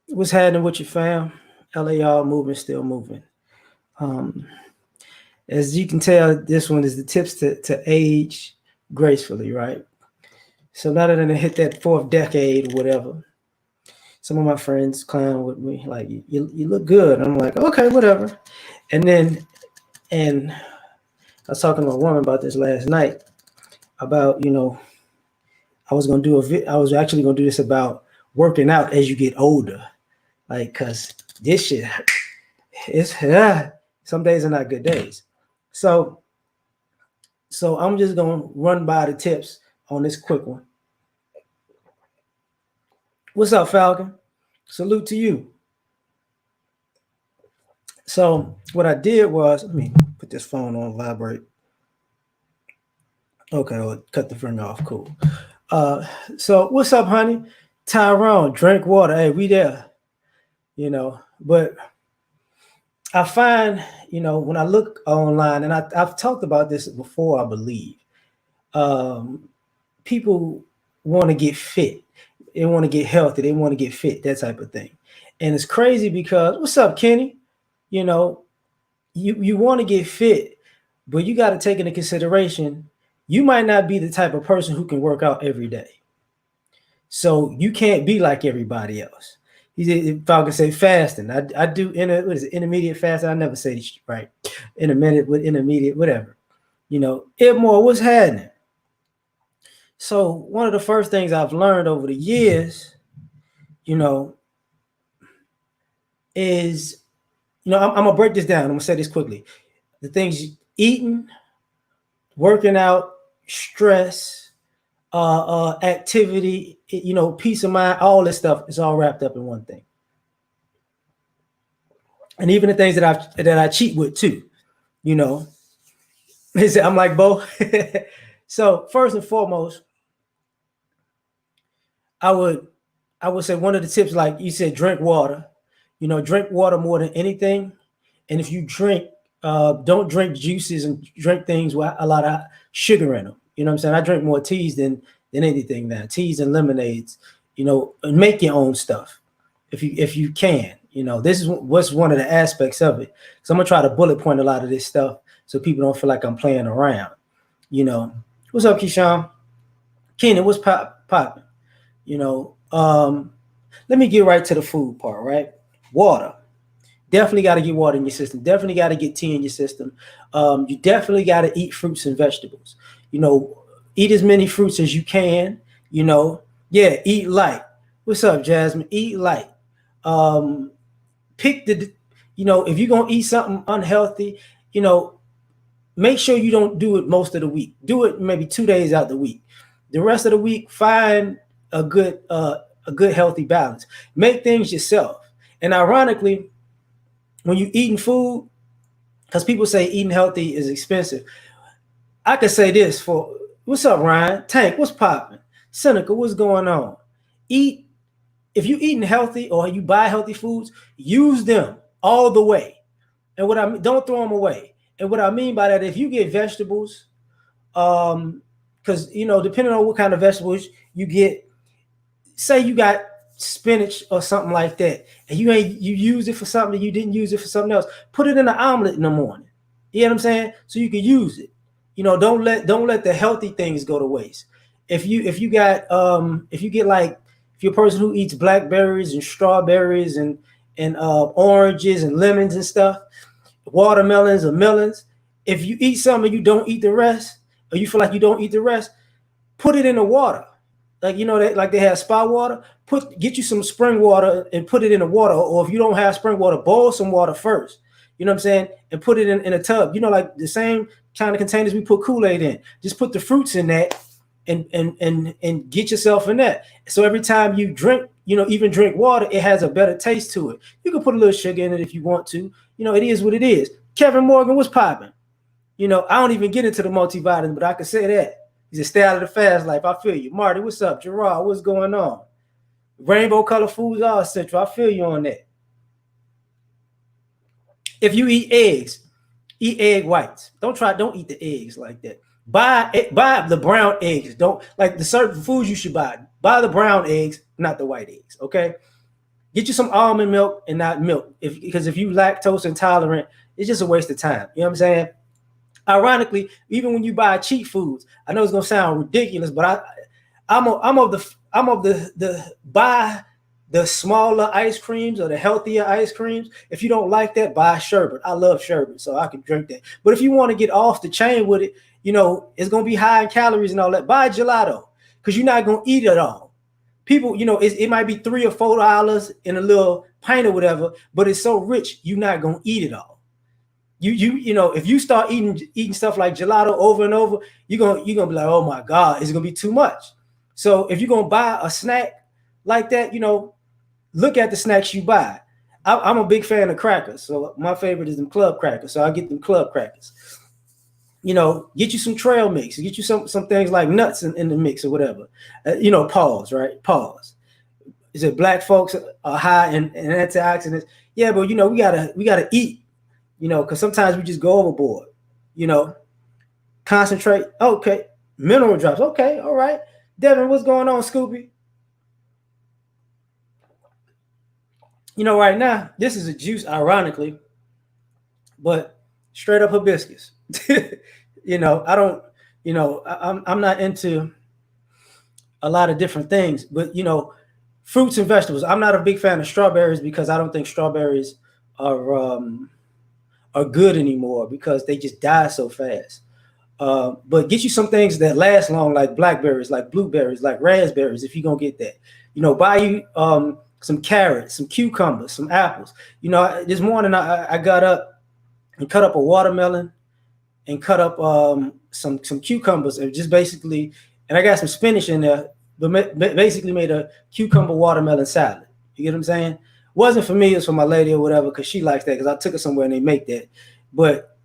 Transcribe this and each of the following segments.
What's happening with your fam? L.A.R. movement still moving. Um, as you can tell, this one is the tips to age gracefully, right? So now that I hit that fourth decade or whatever, some of my friends clown with me, like you look good. I'm like, okay, whatever. And then and I was talking to a woman about this last night about I was actually gonna do this about working out as you get older, like cause this shit it's some days are not good days. So I'm just gonna run by the tips on this quick one. What's up, Falcon? Salute to you. So what I did was, let me put this phone on vibrate. Okay, I'll cut the finger off. Cool. Uh, so what's up, honey? Tyrone, drink water. Hey, we there. But I find, when I look online, and I've talked about this before, I believe, um, people want to get fit. They want to get healthy. They want to get fit, that type of thing. And it's crazy because, what's up, Kenny? You know, you want to get fit, but you got to take into consideration you might not be the type of person who can work out every day. So you can't be like everybody else. If I could say fasting, I do what is it, intermediate fasting. I never say this right. Intermittent with intermediate, whatever. It more what's happening. So one of the first things I've learned over the years, you know, is I'm gonna break this down. I'm gonna say this quickly. The things eating, working out, stress, activity, peace of mind, all this stuff is all wrapped up in one thing. And even the things that I cheat with too, you know. I'm like Bo. So first and foremost, I would say one of the tips, like you said, drink water. Drink water more than anything. And if you drink, don't drink juices and drink things with a lot of sugar in them. You know what I'm saying? I drink more teas than anything now. Teas and lemonades. And make your own stuff if you can. This is what's one of the aspects of it. So I'm gonna try to bullet point a lot of this stuff so people don't feel like I'm playing around. What's up, Keyshawn? Keenan, what's popping? Let me get right to the food part, right? Water. Definitely got to get water in your system. Definitely got to get tea in your system. You definitely got to eat fruits and vegetables. Eat as many fruits as you can. Yeah, eat light. What's up, Jasmine? Eat light. Pick if you're gonna eat something unhealthy, make sure you don't do it most of the week. Do it maybe 2 days out the week. The rest of the week, find a good healthy balance. Make things yourself. And ironically, when you're eating food, because people say eating healthy is expensive, I could say this for what's up, Ryan? Tank, what's popping? Seneca, what's going on? Eat if you're eating healthy or you buy healthy foods, use them all the way. And what I mean, don't throw them away. And what I mean by that, if you get vegetables, because depending on what kind of vegetables you get, say you got spinach or something like that, and you use it for something, you didn't use it for something else, put it in an omelet in the morning. You know what I'm saying? So you can use it. Don't let the healthy things go to waste. If you get like, if you're a person who eats blackberries and strawberries and oranges and lemons and stuff, watermelons or melons, if you eat something and you don't eat the rest, or you feel like you don't eat the rest, put it in the water. Like like they have spa water. Get you some spring water and put it in the water. Or if you don't have spring water, boil some water first. You know what I'm saying? And put it in a tub. Like the same kind of containers we put Kool-Aid in. Just put the fruits in that and get yourself in that. So every time you drink, even drink water, it has a better taste to it. You can put a little sugar in it if you want to. It is what it is. Kevin Morgan, what's popping? I don't even get into the multivitamin, but I can say that. He said, stay out of the fast life. I feel you. Marty, what's up? Gerard, what's going on? Rainbow color foods are essential. I feel you on that. If you eat eggs, eat egg whites. Don't eat the eggs like that. Buy the brown eggs. Don't like the certain foods you should buy. Buy the brown eggs, not the white eggs. Okay. Get you some almond milk and not milk, because if you lactose intolerant, it's just a waste of time. You know what I'm saying? Ironically, even when you buy cheap foods, I know it's gonna sound ridiculous, but I'm of the buy the smaller ice creams or the healthier ice creams. If you don't like that, buy sherbet. I love sherbet, so I can drink that. But if you want to get off the chain with it, it's gonna be high in calories and all that. Buy gelato, because you're not gonna eat it all. People, it might be $3 or $4 in a little pint or whatever, but it's so rich, you're not gonna eat it all. If you start eating stuff like gelato over and over, you're gonna be like, oh my God, it's gonna be too much. So if you're gonna buy a snack like that, look at the snacks you buy. I'm a big fan of crackers, so my favorite is them club crackers. So I get them club crackers. Get you some trail mix, get you some things like nuts in the mix or whatever. Pause, right? Pause. Is it black folks are high in antioxidants? Yeah, but we gotta eat. Because sometimes we just go overboard. Concentrate. Okay, mineral drops. Okay, all right. Devin, what's going on, Scoopy? Right now, this is a juice, ironically, but straight up hibiscus. I don't, I'm not into a lot of different things, but fruits and vegetables. I'm not a big fan of strawberries because I don't think strawberries are good anymore because they just die so fast. But get you some things that last long, like blackberries, like blueberries, like raspberries, if you're gonna get that. Buy you some carrots, some cucumbers, some apples. This morning I got up and cut up a watermelon and cut up some cucumbers and just basically, and I got some spinach in there, but basically made a cucumber watermelon salad. You get what I'm saying? Wasn't for me, it was for my lady or whatever, because she likes that, because I took her somewhere and they make that. But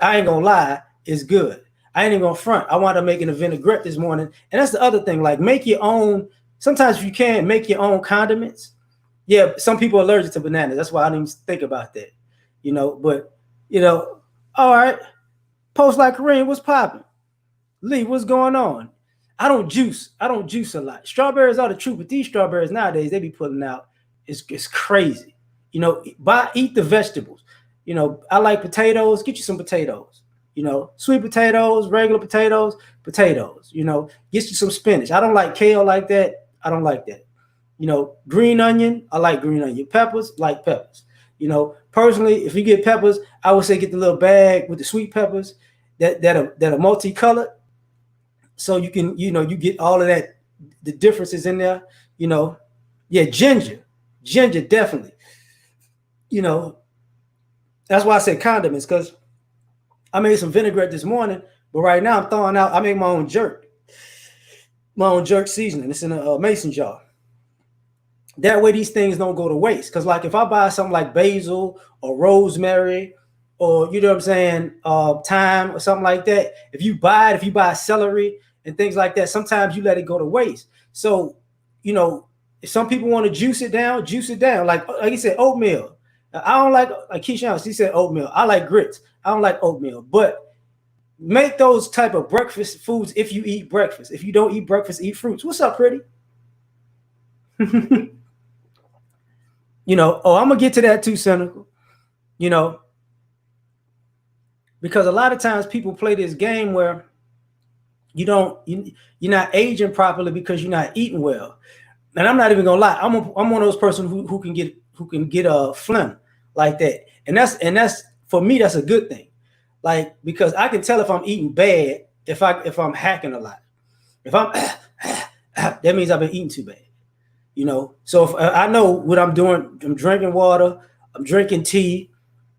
I ain't gonna lie, it's good. I ain't even gonna front. I wound up making a vinaigrette this morning. And that's the other thing, like make your own, sometimes if you can, make your own condiments. Yeah, some people are allergic to bananas. That's why I didn't even think about that. But all right. Post like Kareem, what's popping? Lee, what's going on? I don't juice a lot. Strawberries are the truth, but these strawberries nowadays, they be putting out, it's crazy. Eat the vegetables. I like potatoes. Get you some potatoes. Sweet potatoes, regular potatoes. Get you some spinach. I don't like kale like that. I don't like that. Green onion. I like green onion. Peppers, like peppers. Personally, if you get peppers, I would say get the little bag with the sweet peppers that are multicolored. So you can, you get all of that, the differences in there. Yeah, ginger, definitely. That's why I said condiments, because I made some vinaigrette this morning, but right now I'm throwing out, I make my own jerk seasoning. It's in a mason jar. That way these things don't go to waste. Because like if I buy something like basil or rosemary or, you know what I'm saying, thyme or something like that, if you buy celery and things like that, sometimes you let it go to waste. So, if some people want to juice it down. Like you said, oatmeal. I don't like Keisha, she said oatmeal. I like grits. I don't like oatmeal. But make those type of breakfast foods if you eat breakfast. If you don't eat breakfast, eat fruits. What's up, pretty? I'm gonna get to that too, cynical. Because a lot of times people play this game where you're not aging properly because you're not eating well. And I'm not even gonna lie, I'm one of those persons who can get a phlegm like that. And that's for me, that's a good thing. Like, because I can tell if I'm eating bad if I'm hacking a lot. If I'm that means I've been eating too bad. So if I know what I'm doing, I'm drinking water, I'm drinking tea,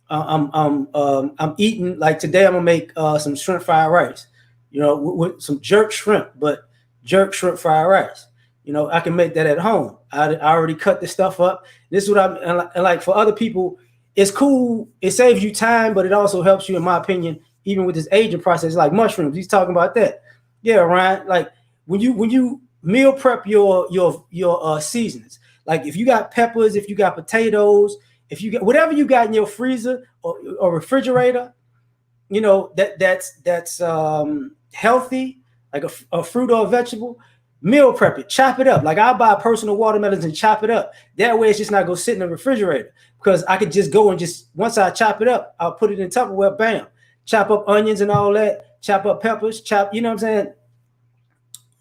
I'm eating. Like today, I'm gonna make some shrimp fried rice, with some jerk shrimp, but jerk shrimp fried rice. I can make that at home. I already cut this stuff up. This is what and like for other people, it's cool. It saves you time, but it also helps you, in my opinion, even with this aging process. Like mushrooms, he's talking about that. Yeah, Ryan. Like when you meal prep your seasonings. Like if you got peppers, if you got potatoes, if you got whatever you got in your freezer or refrigerator, that's healthy, like a fruit or a vegetable. Meal prep it, chop it up. Like I buy personal watermelons and chop it up. That way it's just not gonna sit in the refrigerator, because I could just go and just, once I chop it up, I'll put it in Tupperware, bam. Chop up onions and all that, chop up peppers, chop, you know what I'm saying?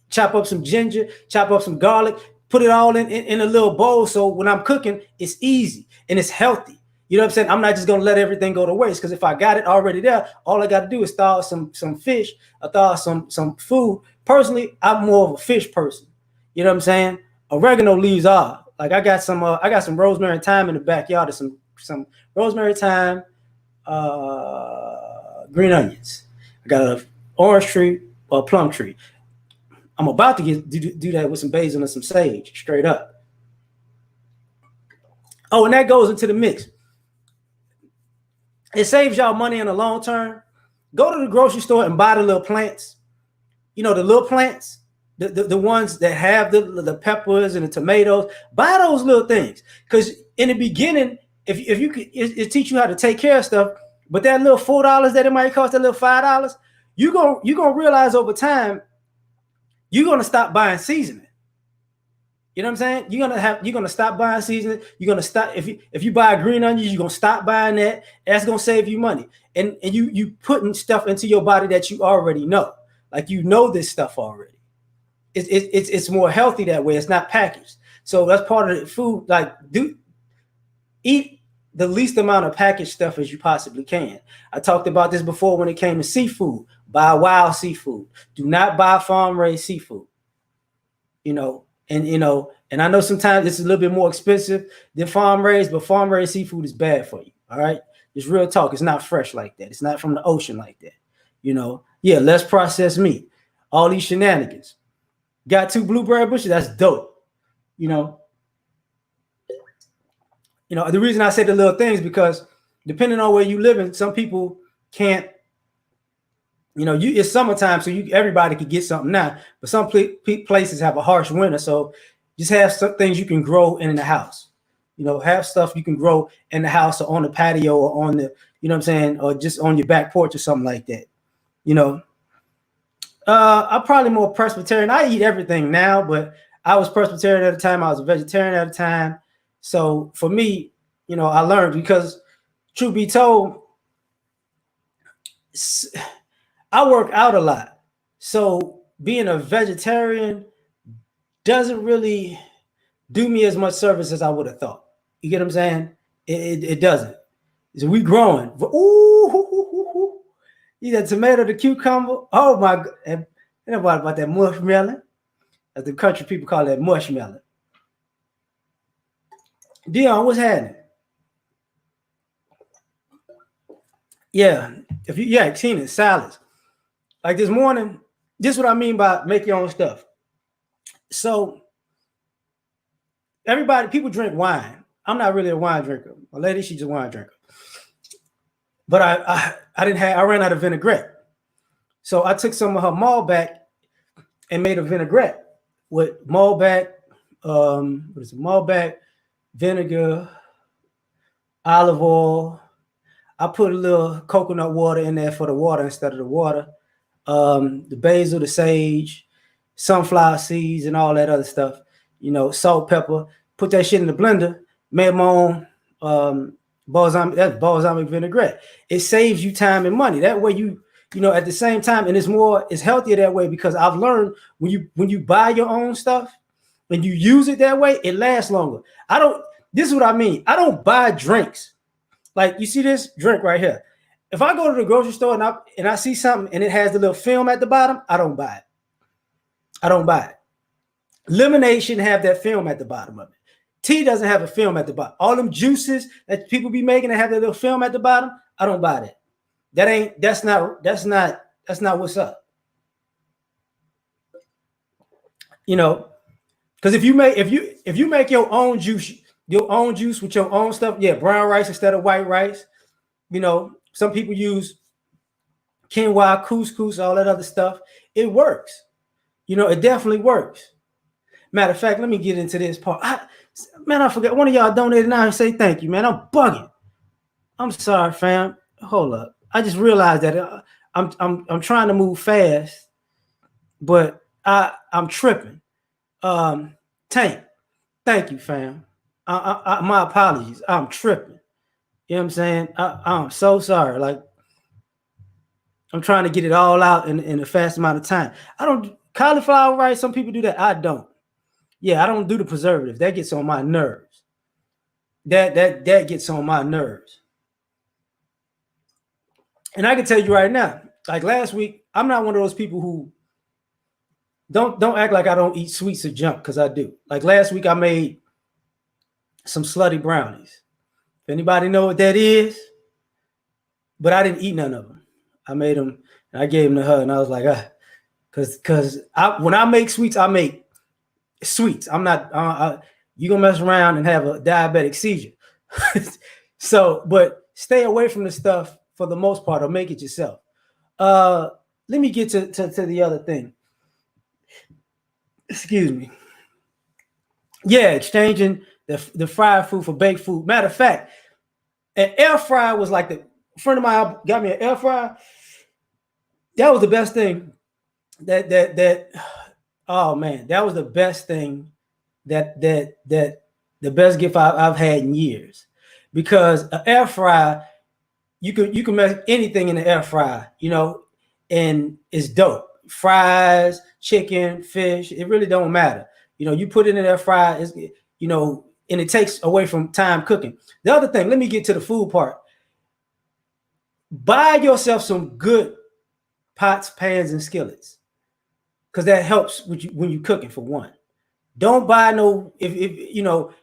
Chop up some ginger, chop up some garlic, put it all in a little bowl. So when I'm cooking, it's easy and it's healthy. You know what I'm saying? I'm not just gonna let everything go to waste, because if I got it already there, all I gotta do is thaw some fish, or thaw some food. Personally, I'm more of a fish person. You know what I'm saying? Oregano leaves off. Like I got some rosemary and thyme in the backyard, or some rosemary, thyme, green onions. I got an orange tree or a plum tree. I'm about to do that with some basil and some sage, straight up. Oh, and that goes into the mix. It saves y'all money in the long term. Go to the grocery store and buy the little plants. You know, the little plants, the ones that have the peppers and the tomatoes. Buy those little things, because in the beginning, if you could, it teach you how to take care of stuff. But that little $4 that it might cost, that little $5, you're gonna realize over time, you're gonna stop buying seasoning. You know what I'm saying? You're gonna stop buying seasoning. You're gonna stop, if you buy green onions, you're gonna stop buying that. That's gonna save you money. And you putting stuff into your body that you already know. Like, you know this stuff already. It's more healthy that way. It's not packaged. So that's part of the food. Like, eat the least amount of packaged stuff as you possibly can. I talked about this before when it came to seafood. Buy wild seafood. Do not buy farm-raised seafood. And I know sometimes it's a little bit more expensive than farm-raised, but farm-raised seafood is bad for you. All right, it's real talk. It's not fresh like that. It's not from the ocean like that. Yeah, less processed meat. All these shenanigans. Got 2 blueberry bushes. That's dope. The reason I say the little things, because depending on where you live in, some people can't. It's summertime, so everybody could get something now. But some places have a harsh winter, so just have some things you can grow in the house. Have stuff you can grow in the house or on the patio or on the, or just on your back porch or something like that. I'm probably more Presbyterian. I eat everything now, but I was Presbyterian at the time. I was a vegetarian at the time. So for me, I learned, because truth be told, I work out a lot. So being a vegetarian doesn't really do me as much service as I would have thought. You get what I'm saying? It doesn't. So we growing. Ooh, that tomato, the cucumber. Oh my God. And what about that mushmelon? As the country people call that mushmelon. Dion, what's happening? Yeah, Tina, salads. Like this morning, this is what I mean by make your own stuff. So people drink wine. I'm not really a wine drinker. My lady, she's a wine drinker. But I ran out of vinaigrette. So I took some of her Malbec and made a vinaigrette with Malbec, Malbec, vinegar, olive oil. I put a little coconut water in there for the water instead of the water. The basil, the sage, sunflower seeds, and all that other stuff. Salt, pepper. Put that shit in the blender. Made my own balsamic vinaigrette. It saves you time and money. That way at the same time, and it's healthier that way, because I've learned when you buy your own stuff and you use it that way, it lasts longer. This is what I mean. I don't buy drinks. Like, you see this drink right here. If I go to the grocery store and I see something and it has the little film at the bottom, I don't buy it. Lemonade shouldn't have that film at the bottom of it. Tea doesn't have a film at the bottom. All them juices that people be making that have that little film at the bottom, I don't buy that. That's not what's up. Because if you make your own juice with your own stuff, brown rice instead of white rice. Some people use quinoa, couscous, all that other stuff. It works. It definitely works. Matter of fact, let me get into this part. I forgot. One of y'all donated now and say thank you, man. I'm bugging. I'm sorry, fam. Hold up. I just realized that I'm trying to move fast, but I'm tripping. Tank, thank you, fam. My apologies. I'm tripping. You know what I'm saying? I'm so sorry. Like, I'm trying to get it all out in a fast amount of time. I don't cauliflower rice. Some people do that. I don't. Yeah, I don't do the preservative. That gets on my nerves. That gets on my nerves. And I can tell you right now, like last week, I'm not one of those people who don't act like I don't eat sweets or junk, because I do. Like last week, I made some slutty brownies. If anybody know what that is, but I didn't eat none of them. I made them and I gave them to her, and I was like, because when I make sweets, I make sweets. I'm not you gonna mess around and have a diabetic seizure. So, but stay away from the stuff for the most part, or make it yourself. Let me get to the other thing. Excuse me. Yeah, exchanging the fried food for baked food. Matter of fact, an air fryer was like a friend of mine got me an air fryer. That was the best thing. That oh man, that was the best thing. That the best gift I've had in years, because an air fryer, you can make anything in the air fryer, and it's dope. Fries, chicken, fish, it really don't matter. You put it in the air fryer, and it takes away from time cooking. The other thing, let me get to the food part. Buy yourself some good pots, pans, and skillets, because that helps when you're cooking, for one. Don't buy no, if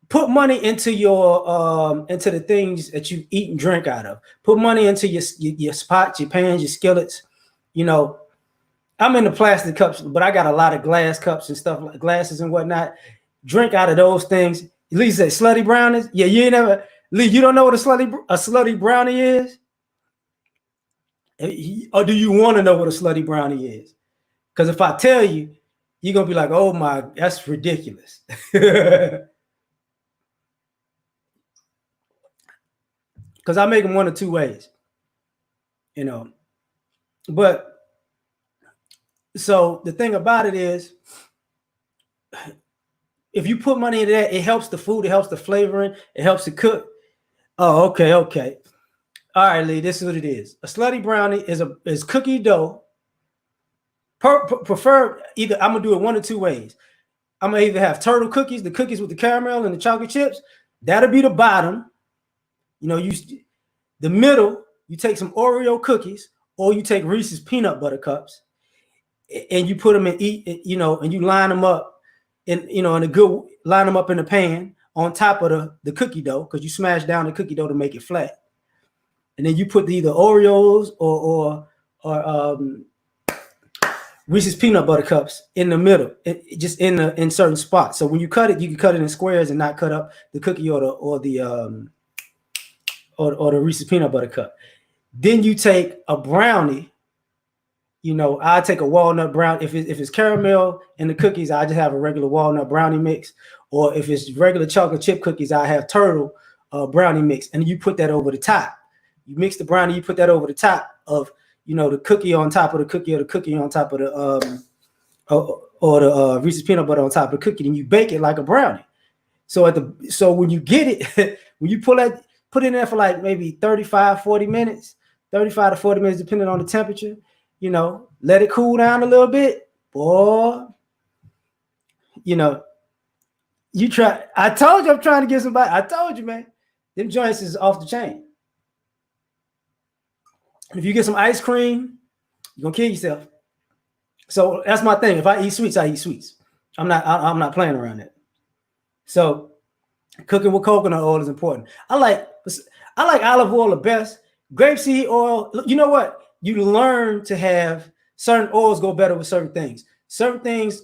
put money into your into the things that you eat and drink out of. Put money into your pots, your pans, your skillets. I'm in the plastic cups, but I got a lot of glass cups and stuff, like glasses and whatnot. Drink out of those things. Lee said slutty brownies. Yeah, you ain't never, Lee, you don't know what a slutty brownie is? Or do you want to know what a slutty brownie is? Because if I tell you, you're gonna be like, oh my, that's ridiculous. Because I make them one of two ways. But so the thing about it is, if you put money into that, it helps the food, it helps the flavoring, it helps to cook. Oh, okay. All right, Lee, this is what it is. A slutty brownie is cookie dough. Prefer either, I'm gonna do it one of two ways. I'm gonna either have turtle cookies, the cookies with the caramel and the chocolate chips. That'll be the bottom. The middle, you take some Oreo cookies, or you take Reese's peanut butter cups, and you put them and and you line them up line them up in the pan on top of the cookie dough, because you smash down the cookie dough to make it flat. And then you put either Oreos or Reese's peanut butter cups in the middle, just in certain spots. So when you cut it, you can cut it in squares and not cut up the cookie or the Reese's peanut butter cup. Then you take a brownie. I take a walnut brown. If it's caramel in the cookies, I just have a regular walnut brownie mix. Or if it's regular chocolate chip cookies, I have turtle brownie mix. And you put that over the top. You mix the brownie, you put that over the top of the cookie on top of the cookie, or the cookie on top of the the Reese's peanut butter on top of the cookie, and you bake it like a brownie. So when you get it, when you put it in there for like maybe 35 to 40 minutes, depending on the temperature, let it cool down a little bit. Boy, you try. I told you I'm trying to get somebody. I told you, man, them joints is off the chain. If you get some ice cream, you're gonna kill yourself. So that's my thing. If I eat sweets, I eat sweets. I'm not playing around it. So cooking with coconut oil is important. I like olive oil the best. Grapeseed oil. You know what? You learn to have certain oils go better with certain things. Certain things,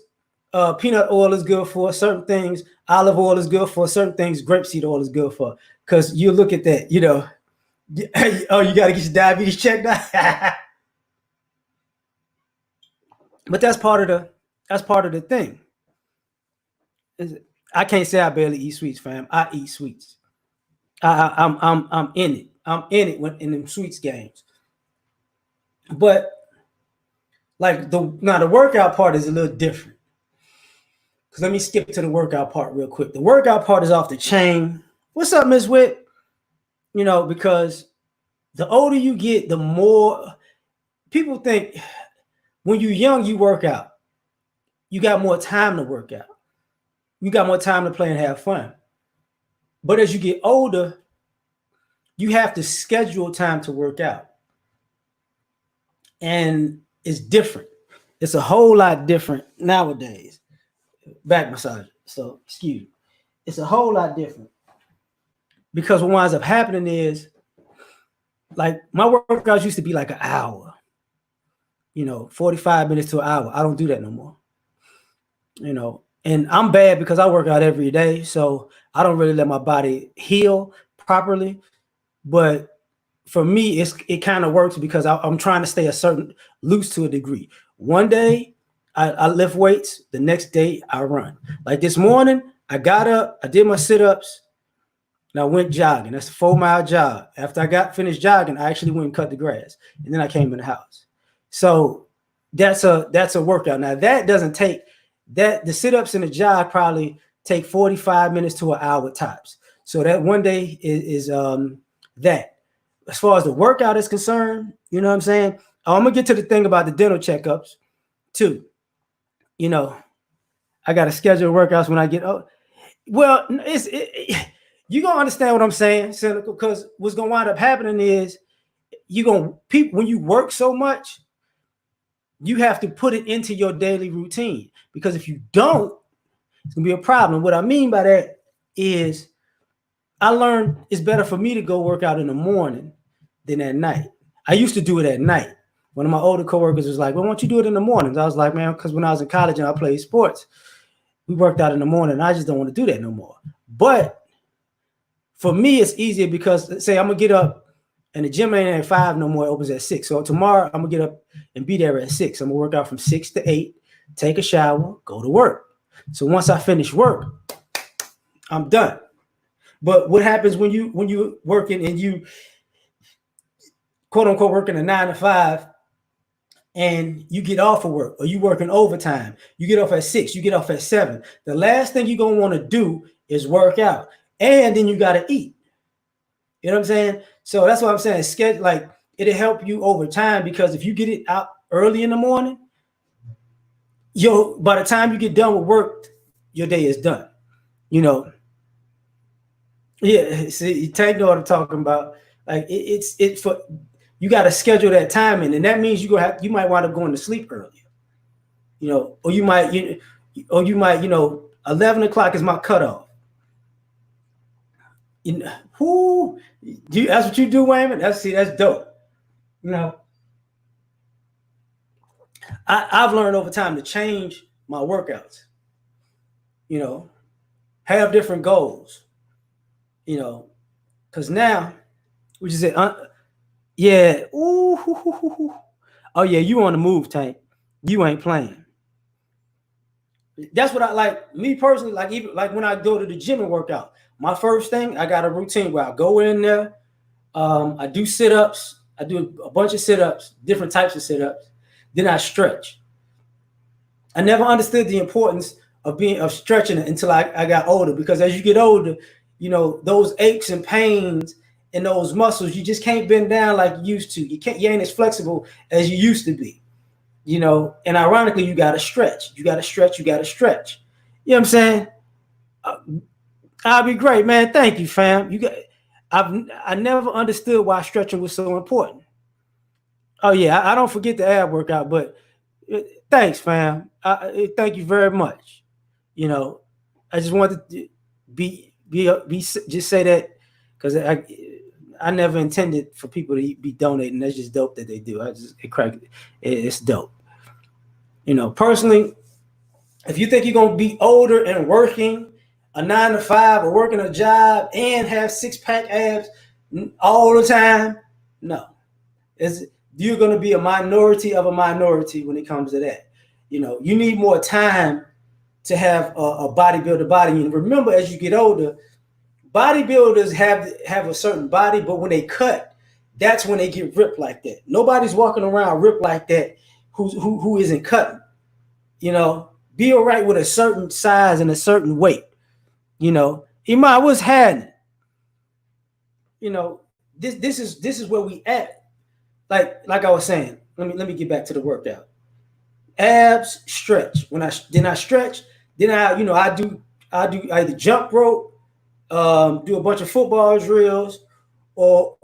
peanut oil is good for. Certain things, olive oil is good for. Certain things, grapeseed oil is good for. Because you look at that, oh, you got to get your diabetes checked out. But that's part of the thing. I can't say I barely eat sweets, fam. I eat sweets. I'm in it. I'm in it in them sweets games. But like the workout part is a little different. Because let me skip to the workout part real quick. The workout part is off the chain. What's up, Miss Witt? Because the older you get, the more people think when you're young, you work out. You got more time to work out. You got more time to play and have fun. But as you get older, you have to schedule time to work out. And it's different. It's a whole lot different nowadays. Back massage. So, excuse me. It's a whole lot different. Because what winds up happening is, like, my workouts used to be like an hour, 45 minutes to an hour. I don't do that no more. And I'm bad because I work out every day. So I don't really let my body heal properly. But for me, it kind of works because I'm trying to stay loose to a degree. One day I lift weights. The next day I run. Like this morning, I got up, I did my sit-ups, and I went jogging. That's a 4-mile jog. After I got finished jogging, I actually went and cut the grass. And then I came in the house. So that's a workout. Now that doesn't take the sit-ups and the jog probably take 45 minutes to an hour tops. So that one day is that. As far as the workout is concerned, you know what I'm saying? I'm going to get to the thing about the dental checkups too. I got to schedule workouts when I get old. Well, you're going to understand what I'm saying, Cynical, because what's going to wind up happening is when you work so much, you have to put it into your daily routine, because if you don't, it's going to be a problem. What I mean by that is I learned it's better for me to go work out in the morning than at night. I used to do it at night. One of my older coworkers was like, well, why don't you do it in the mornings? I was like, man, because when I was in college and I played sports, we worked out in the morning. And I just don't want to do that no more. But for me, it's easier because, say, I'm going to get up and the gym ain't at 5 no more. It opens at 6. So tomorrow I'm going to get up and be there at 6. I'm going to work out from 6 to 8, take a shower, go to work. So once I finish work, I'm done. But what happens when you working and you quote unquote working a 9 to 5 and you get off of work, or you working overtime, you get off at 6, you get off at 7. The last thing you're going to want to do is work out. And then you got to eat. You know what I'm saying? So that's what I'm saying. Schedule, like, it'll help you over time, because if you get it out early in the morning, by the time you get done with work, your day is done. Yeah, see, you take what I'm talking about. Like it's for you got to schedule that time in, and that means you might wind up going to sleep earlier. Or you might 11 o'clock is my cutoff. That's what you do, Wayman. That's dope. I've learned over time to change my workouts. Have different goals. Because now, we just say, yeah, ooh, oh yeah, you on the move, Tank. You ain't playing. That's what I like. Me personally, like even like when I go to the gym and work out, my first thing, I got a routine where I go in there, I do sit-ups, I do a bunch of sit-ups, different types of sit-ups, then I stretch. I never understood the importance of stretching until I got older, because as you get older, those aches and pains in those muscles, you just can't bend down like you used to. You ain't as flexible as you used to be, and ironically, you got to stretch. You got to stretch. You know what I'm saying? I'll be great, man. Thank you, fam. I never understood why stretching was so important. Oh yeah, I don't forget the ab workout, but thanks, fam. Thank you very much. I just wanted to just say that, because I never intended for people to be donating. That's just dope that they do. It's dope. Personally, if you think you're gonna be older and working a 9 to 5 or working a job and have 6-pack abs all the time, no. You're gonna be a minority of a minority when it comes to that. You need more time to have a bodybuilder body. And remember, as you get older, bodybuilders have a certain body, but when they cut, that's when they get ripped like that. Nobody's walking around ripped like that who isn't cutting. Be all right with a certain size and a certain weight. You know, Iman, what's happening? You know, this is where we at. Like I was saying, let me get back to the workout. Abs stretch. When I stretch, then I do either jump rope, do a bunch of football drills, or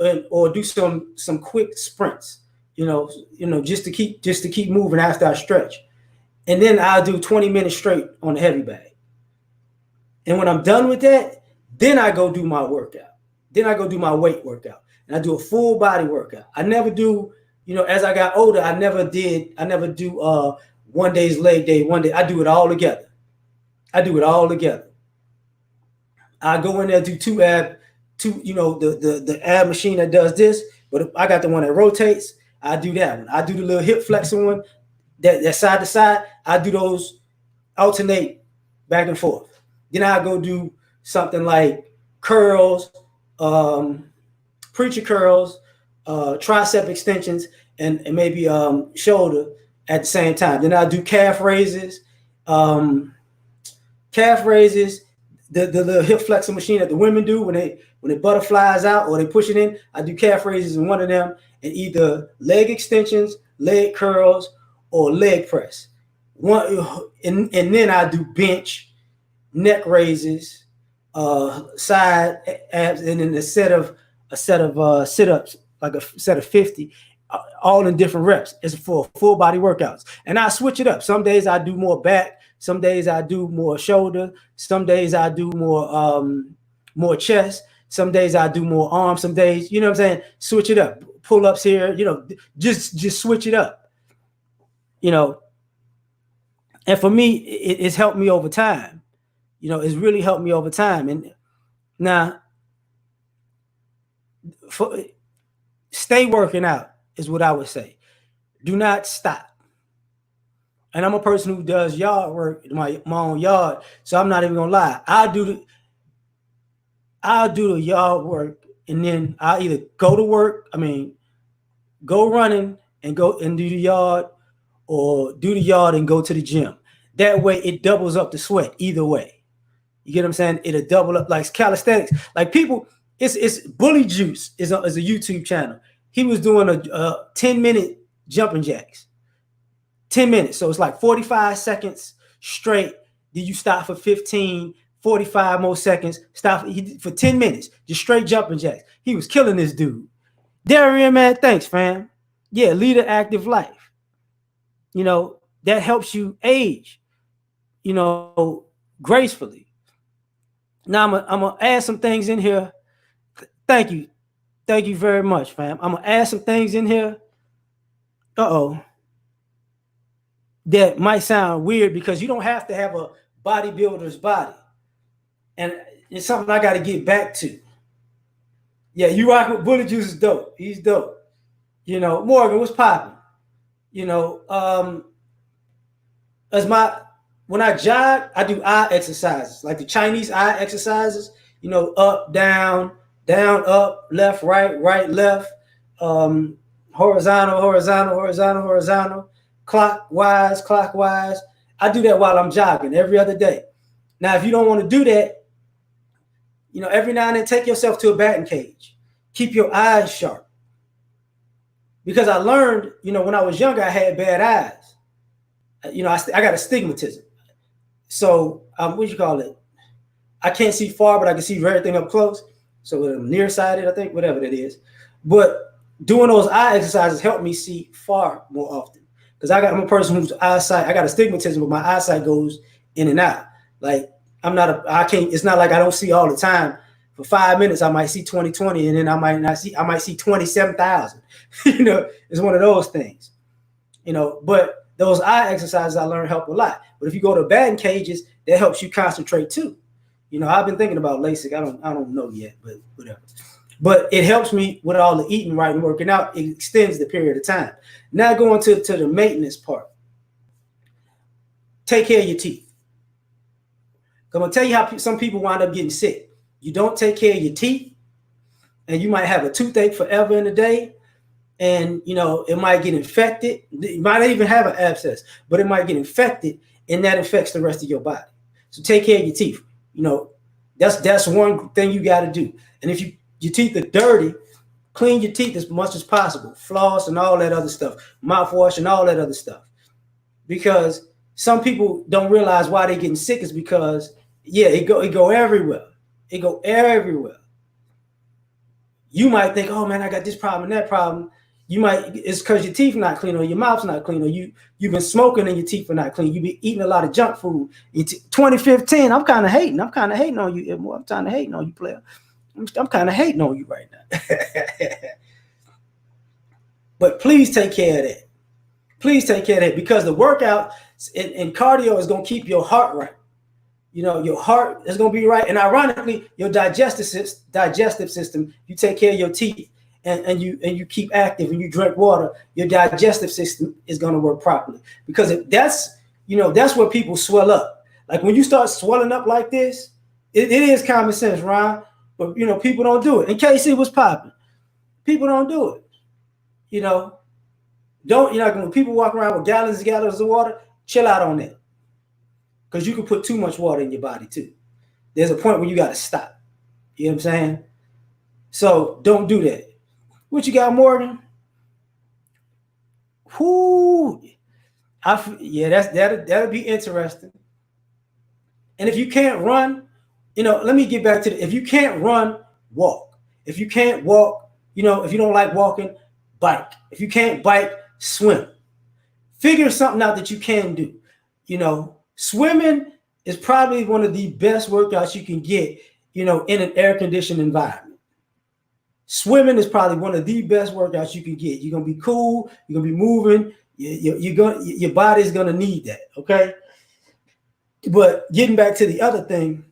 do some quick sprints. Just to keep moving after I stretch, and then I'll do 20 minutes straight on the heavy bag. And when I'm done with that, then I go do my workout. Then I go do my weight workout, and I do a full body workout. I never do, as I got older, I never do one day's leg day, one day. I do it all together. I go in there, do the ab machine that does this, but if I got the one that rotates, I do that one. I do the little hip flexing one, that side to side. I do those, alternate back and forth. Then I go do something like curls, preacher curls, tricep extensions, and maybe shoulder at the same time. Then I do calf raises, the little hip flexor machine that the women do when it butterflies out or they push it in. I do calf raises in one of them, and either leg extensions, leg curls, or leg press. And then I do bench, neck raises, side abs, and then a set of sit-ups, like a set of 50, all in different reps. It's for full body workouts. And I switch it up. Some days I do more back, some days I do more shoulder, some days I do more chest, some days I do more arms, some days, you know what I'm saying? Switch it up. Pull-ups here, just switch it up. And for me, it's helped me over time. It's really helped me over time. And now, stay working out is what I would say. Do not stop. And I'm a person who does yard work in my own yard, so I'm not even gonna lie. I'll do the yard work, and then I'll either go to work. Go running and go and do the yard, or do the yard and go to the gym. That way, it doubles up the sweat either way. You get what I'm saying? It'll double up, like calisthenics. Like people, it's Bully Juice is a YouTube channel. He was doing a 10-minute jumping jacks. 10 minutes. So it's like 45 seconds straight. Then you stop for 15, 45 more seconds. Stop for 10 minutes. Just straight jumping jacks. He was killing this dude. Dietary, man, thanks, fam. Yeah, lead an active life. That helps you age, gracefully. Now I'm gonna add some things in here. Thank you very much, fam. I'm gonna add some things in here. That might sound weird, because you don't have to have a bodybuilder's body, and it's something I got to get back to. Yeah, you rock with Bully Juice is dope. He's dope. Morgan, what's popping? When I jog, I do eye exercises, like the Chinese eye exercises. Up, down, up, left, right, left, horizontal, clockwise. I do that while I'm jogging every other day. Now, if you don't want to do that, every now and then take yourself to a batting cage. Keep your eyes sharp. Because I learned, when I was younger, I had bad eyes. I got astigmatism. So, what do you call it? I can't see far, but I can see everything up close. So I'm nearsighted, I think, whatever that is. But doing those eye exercises helped me see far more often. Because I'm a person whose eyesight, I got astigmatism, but my eyesight goes in and out. Like, it's not like I don't see all the time. For 5 minutes, I might see 20/20, and then I might see 27,000. It's one of those things. But those eye exercises I learned help a lot. But if you go to batting cages, that helps you concentrate too. I've been thinking about LASIK. I don't know yet, but whatever. But it helps me with all the eating right and working out. It extends the period of time. Now going to the maintenance part. Take care of your teeth. I'm going to tell you how some people wind up getting sick. You don't take care of your teeth, and you might have a toothache forever in a day, and it might get infected. You might not even have an abscess, but it might get infected, and that affects the rest of your body. So take care of your teeth. You know, that's one thing you got to do. And if your teeth are dirty, clean your teeth as much as possible. Floss and all that other stuff, mouthwash and all that other stuff. Because some people don't realize why they're getting sick is because it go everywhere. It go everywhere. You might think, oh man, I got this problem and that problem. It's because your teeth not clean or your mouth's not clean or you've been smoking and your teeth are not clean. You've been eating a lot of junk food. 2015, I'm kind of hating. I'm kind of hating on you. I'm kind of hating on you, player. I'm kind of hating on you right now. But please take care of that. Please take care of that, because the workout and cardio is going to keep your heart right. You know, your heart is going to be right. And ironically, your digestive system, you take care of your teeth and you keep active and you drink water, your digestive system is going to work properly. Because that's where people swell up. Like when you start swelling up like this, it is common sense, Ryan. But, people don't do it. In case it was popping, people don't do it. When people walk around with gallons and gallons of water, chill out on that. Because you can put too much water in your body too. There's a point where you got to stop. You know what I'm saying? So don't do that. What you got, Morgan? Whoo. That'll be interesting. And if you can't run, let me get back to if you can't run, walk. If you can't walk, if you don't like walking, bike. If you can't bike, swim. Figure something out that you can do. Swimming is probably one of the best workouts you can get, in an air-conditioned environment. Swimming is probably one of the best workouts you can get. You're going to be cool. You're going to be moving. Your body's going to need that, okay? But getting back to the other thing,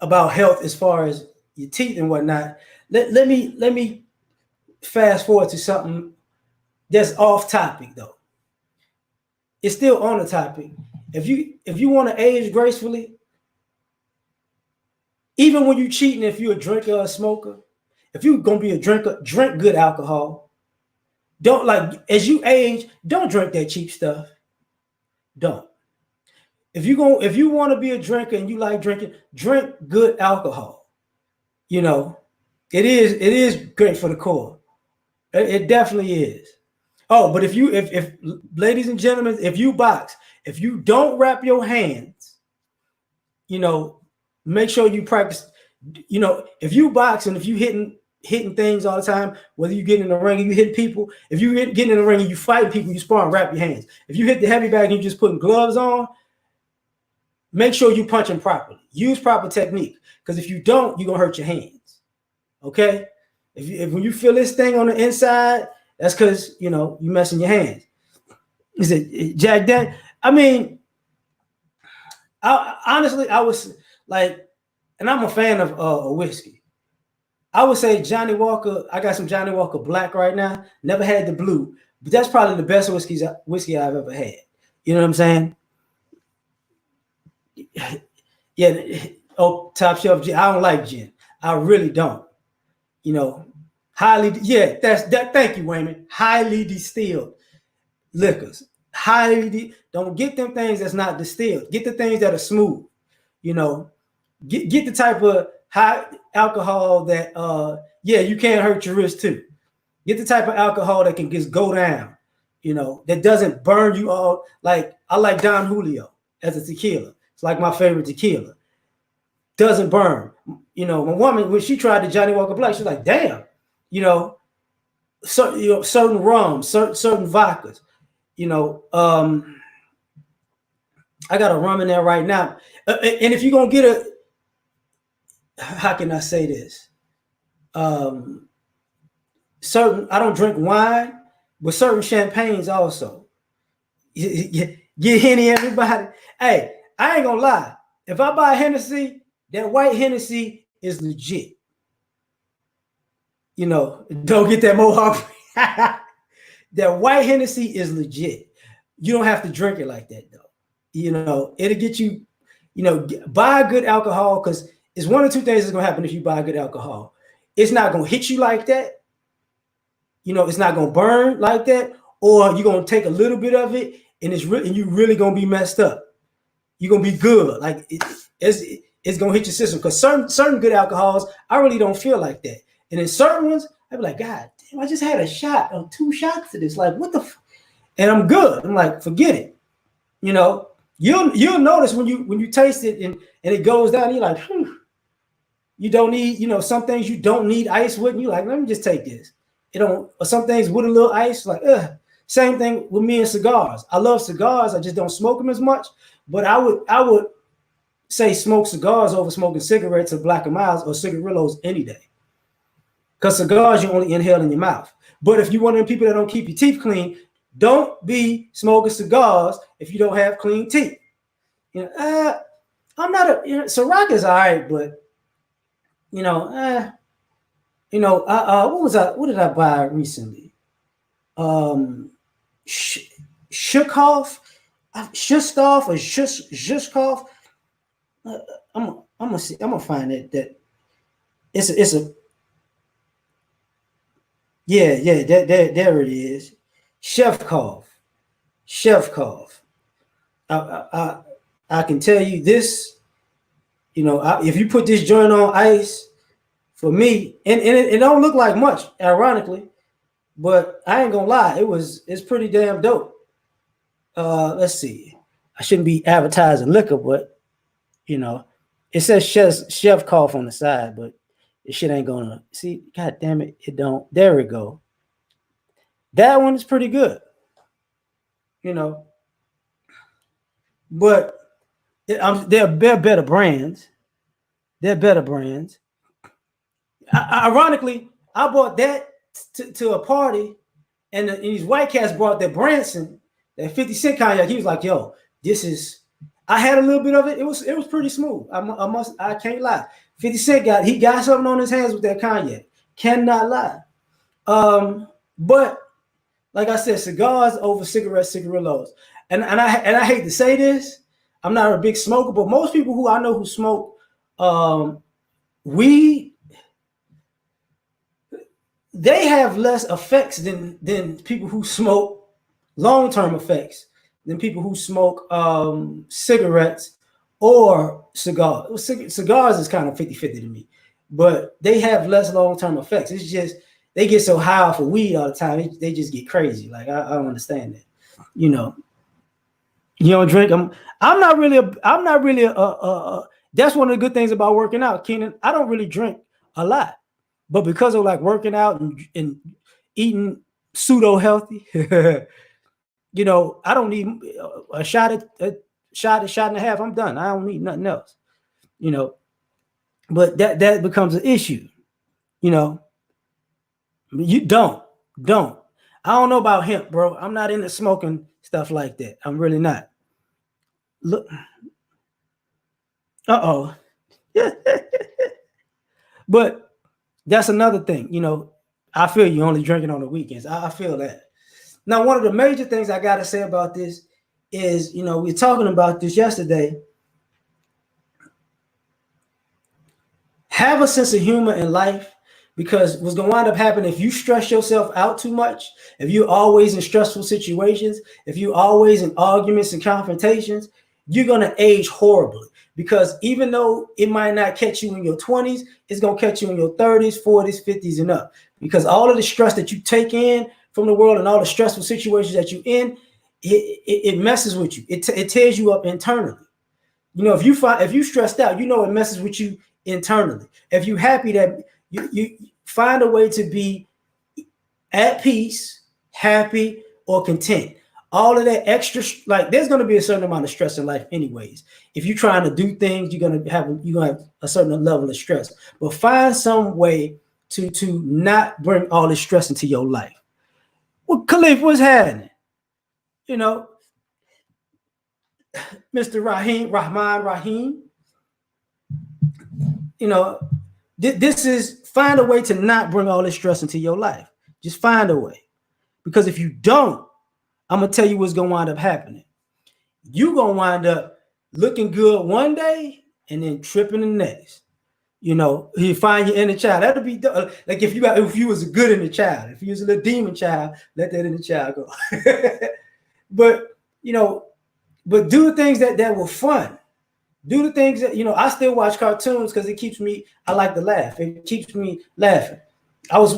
about health as far as your teeth and whatnot, let me fast forward to something that's off topic, though. It's still on the topic. If you want to age gracefully, even when you're cheating, if you're a drinker or a smoker, if you're gonna be a drinker, drink good alcohol. Don't, as you age, don't drink that cheap stuff. Don't. If you want to be a drinker and you like drinking, drink good alcohol. It is great for the core. It definitely is. Oh, but if ladies and gentlemen, if you box, if you don't wrap your hands, make sure you practice. If you box and if you hitting things all the time, whether you get in the ring and you hit people, if you get in the ring and you fight people, you spar and wrap your hands. If you hit the heavy bag and you just putting gloves on, make sure you punch them properly. Use proper technique, because if you don't, you're gonna hurt your hands. Okay? If when you feel this thing on the inside, that's because you messing your hands. Is it Jack Dan? I mean, I was like, and I'm a fan of whiskey. I would say Johnny Walker. I got some Johnny Walker Black right now. Never had the blue, but that's probably the best whiskey I've ever had. You know what I'm saying? Yeah. Oh, top shelf gin. I don't like gin. I really don't. Highly. Yeah, that's that. Thank you, Wayman. Highly distilled liquors. Don't get them things that's not distilled. Get the things that are smooth. Get the type of high alcohol that you can't hurt your wrist too. Get the type of alcohol that can just go down, that doesn't burn you all. Like I like Don Julio as a tequila. It's like my favorite tequila. Doesn't burn. My woman, when she tried the Johnny Walker Black, she's like, damn, certain rums, certain vodkas, I got a rum in there right now. And if you're going to get how can I say this? Certain, I don't drink wine, but certain champagnes also. Get Henny, everybody. Hey, I ain't gonna lie. If I buy Hennessy, that white Hennessy is legit. Don't get that Mohawk. That white Hennessy is legit. You don't have to drink it like that, though. It'll get you, buy good alcohol, because it's one or two things that's going to happen if you buy good alcohol. It's not going to hit you like that. It's not going to burn like that, or you're going to take a little bit of it and and you really gonna be messed up. You're gonna be good. Like it's gonna hit your system. Because certain good alcohols, I really don't feel like that. And in certain ones, I'd be like, God damn, I just had a shot or 2 shots of this. Like, what the and I'm good. I'm like, forget it. You know, you'll notice when you taste it and it goes down, you're like, you don't need, some things you don't need ice with, and you're like, let me just take this. Or some things with a little ice, like, Same thing with me and cigars. I love cigars. I just don't smoke them as much. But I would say smoke cigars over smoking cigarettes or Black and Milds or cigarillos any day. Because cigars you only inhale in your mouth. But if you're one of them people that don't keep your teeth clean, don't be smoking cigars if you don't have clean teeth. I'm not Ciroc is all right, but what did I buy recently? Shukoff or Shushkoff. I'm gonna find it. That it's a there it is. Chefkov. I can tell you this. If you put this joint on ice, for me, and it don't look like much, ironically, but I ain't gonna lie, it's pretty damn dope. Let's see. I shouldn't be advertising liquor, but it says chef cough on the side, but this shit ain't gonna see. God damn it, it don't. There we go. That one is pretty good, but they're better brands. They're better brands. Ironically, I bought that to a party, and these white cats brought that Branson, that 50 Cent cognac. He was like, "Yo, this is." I had a little bit of it. It was pretty smooth. I can't lie. 50 Cent got something on his hands with that cognac. Cannot lie. But like I said, cigars over cigarettes, cigarillos, and I hate to say this. I'm not a big smoker, but most people who I know who smoke weed, they have less effects than people who smoke long-term effects than people who smoke cigarettes or cigars. Cigars is kind of 50-50 to me, but they have less long-term effects. It's just they get so high off of weed all the time, they just get crazy. Like I don't understand that. You don't drink. I'm not really a that's one of the good things about working out, Keenan. I don't really drink a lot. But because of like working out and eating pseudo healthy, I don't need a shot and a half. I'm done. I don't need nothing else, But that becomes an issue, You don't. I don't know about hemp, bro. I'm not into smoking stuff like that. I'm really not. Look. Yeah. But that's another thing, I feel you only drinking on the weekends. I feel that. Now, one of the major things I got to say about this is, we were talking about this yesterday. Have a sense of humor in life, because what's going to wind up happening if you stress yourself out too much, if you're always in stressful situations, if you're always in arguments and confrontations, you're going to age horribly. Because even though it might not catch you in your 20s, it's going to catch you in your 30s, 40s, 50s, and up. Because all of the stress that you take in from the world and all the stressful situations that you're in, it messes with you. It tears you up internally. If you stressed out, it messes with you internally. If you're happy, that you find a way to be at peace, happy, or content. All of that extra, like there's going to be a certain amount of stress in life anyways. If you're trying to do things, you're going to have a certain level of stress. But find some way to not bring all this stress into your life. Well, Khalif, what's happening? Mr. Rahim. This is find a way to not bring all this stress into your life. Just find a way. Because if you don't, I'm going to tell you what's going to wind up happening. You're going to wind up looking good one day and then tripping the next. You find your inner child. That'll be like if you was a good inner child. If you was a little demon child, let that inner child go. But you know, but do the things that were fun. Do the things that, I still watch cartoons because it keeps me, I like to laugh. It keeps me laughing. I was,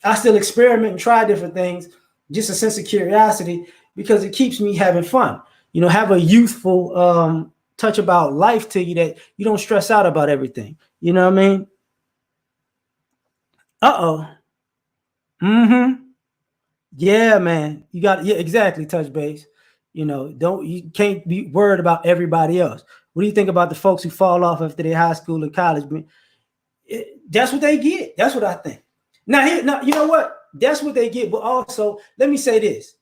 I still experiment and try different things, just a sense of curiosity because it keeps me having fun. Have a youthful touch about life to you that you don't stress out about everything. You know what I mean? Uh-oh. Mm-hmm. Yeah, man. You got, yeah, exactly, touch base. You can't be worried about everybody else. What do you think about the folks who fall off after their high school and college? That's what they get. That's what I think. Now, you know what? That's what they get. But also, let me say this,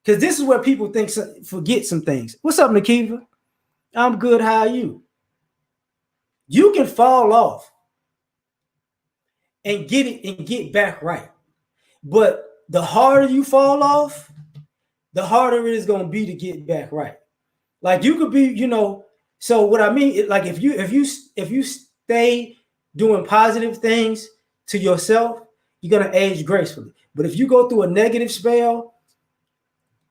because this is where people forget some things. What's up, Nakiva? I'm good. How are you? You can fall off and get back right. But the harder you fall off, the harder it is going to be to get back right. Like you could be, so what I mean, like if you stay doing positive things to yourself, you're gonna age gracefully. But if you go through a negative spell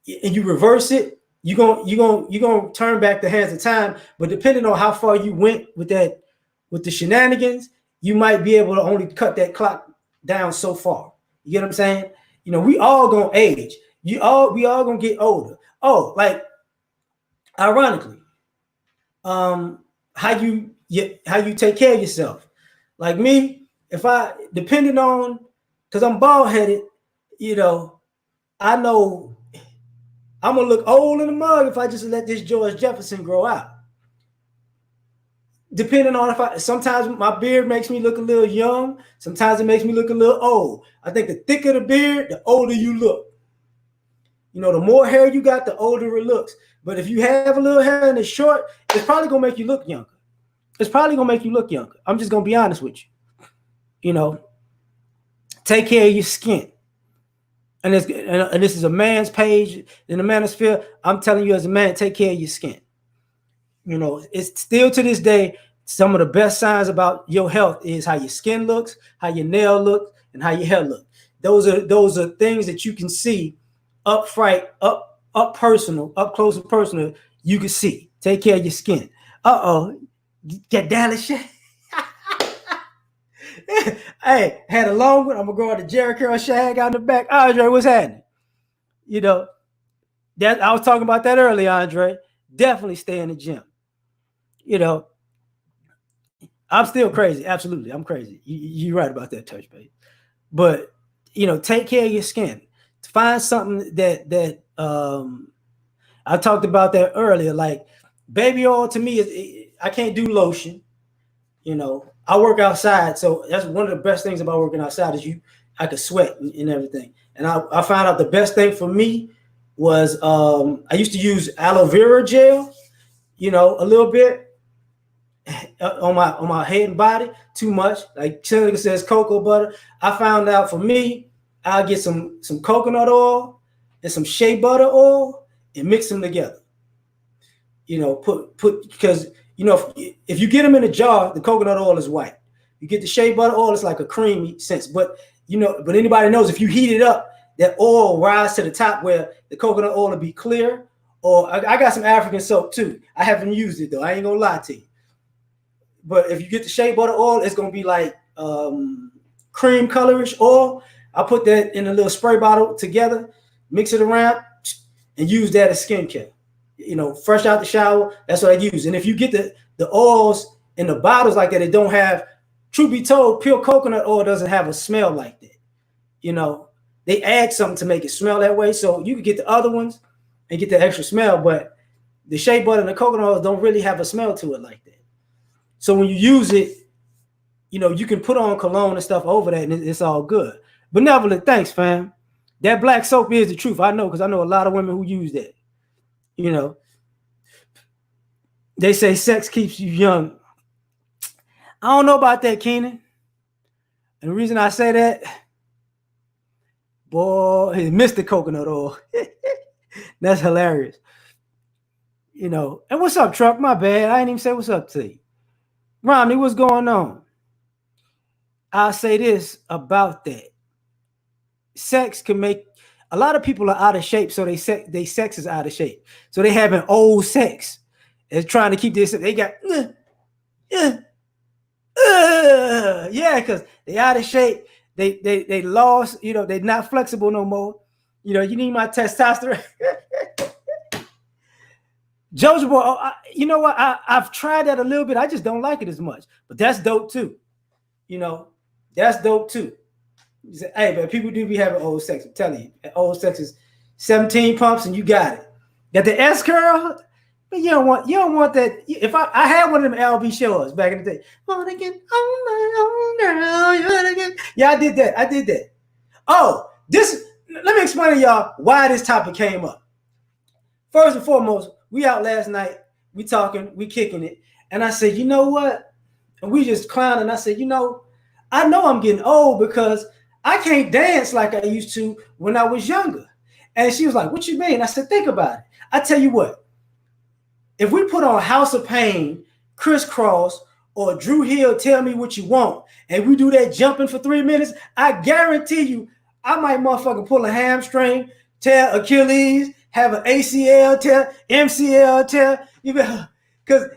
and you reverse it, you're gonna turn back the hands of time. But depending on how far you went with the shenanigans, you might be able to only cut that clock down so far. You get what I'm saying? We all gonna age. We all gonna get older. Oh, like ironically, how you take care of yourself. Like me, if I depending on, because I'm bald headed, I know I'm gonna look old in the mug if I just let this George Jefferson grow out. Depending on sometimes my beard makes me look a little young, sometimes it makes me look a little old. I think the thicker the beard, the older you look. The more hair you got, the older it looks. But if you have a little hair and it's short, it's probably gonna make you look younger. It's probably gonna make you look younger. I'm just gonna be honest with you. Take care of your skin. And this is a man's page in the manosphere. I'm telling you as a man, take care of your skin. It's still to this day, some of the best signs about your health is how your skin looks, how your nail looks, and how your hair looks. Those are things that you can see up personal, up close and personal. You can see. Take care of your skin. Get Dallas shit. Hey, had a long one. I'm gonna go out to Jerry Curl shag out in the back. Andre, what's happening? That I was talking about that earlier, Andre. Definitely stay in the gym. I'm still crazy. Absolutely, I'm crazy. You're right about that, touch base. But take care of your skin. Find something that I talked about that earlier. Like baby oil to me I can't do lotion. I work outside, so that's one of the best things about working outside is I could sweat and everything. And I found out the best thing for me was I used to use aloe vera gel, a little bit on my head and body, too much. Like Seneca says, cocoa butter. I found out for me, I'll get some coconut oil and some shea butter oil and mix them together. Because if you get them in a jar, the coconut oil is white. You get the shea butter oil, it's like a creamy sense. But anybody knows if you heat it up, that oil rise to the top where the coconut oil will be clear. Or I got some African soap too. I haven't used it though. I ain't gonna lie to you. But if you get the shea butter oil, it's gonna be like cream colorish oil. I put that in a little spray bottle together, mix it around, and use that as skincare. Fresh out the shower, that's what I use. And if you get the oils in the bottles like that, it don't have, truth be told, pure coconut oil doesn't have a smell like that. They add something to make it smell that way. So you can get the other ones and get the extra smell, but the shea butter and the coconut oils don't really have a smell to it like that. So when you use it, you can put on cologne and stuff over that and it's all good. Benevolent, thanks, fam. That black soap is the truth. I know, because I know a lot of women who use that. They say sex keeps you young. I don't know about that, Keenan. And the reason I say that, boy, he missed the coconut oil. That's hilarious. And what's up, Truck? My bad. I didn't even say what's up to you. Romney, what's going on? I'll say this about that. Sex can make, A lot of people are out of shape, so they sex is out of shape. So they having old sex. It's trying to keep this. They got yeah, because they out of shape. They lost. You know, they're not flexible no more. You know, you need my testosterone. Jojo Boy, you know what? I've tried that a little bit. I just don't like it as much. But that's dope too. You know, that's dope too. Say, hey, man, people do be having old sex. I'm telling you, old sex is 17 pumps and you got it. Got the S curl, but you don't want that. If I had one of them LB shows back in the day, wanna get on my own girl, you wanna get. Yeah, I did that. Oh, let me explain to y'all why this topic came up. First and foremost, we out last night, we talking, we kicking it, and I said, you know what? And we just clowning. I said, I know I'm getting old because I can't dance like I used to when I was younger. And she was like, what you mean? I said, think about it. I tell you what, if we put on House of Pain, Crisscross, or Drew Hill, Tell Me What You Want, and we do that jumping for 3 minutes, I guarantee you, I might motherfucking pull a hamstring, tear Achilles, have an ACL tear, MCL tear. Because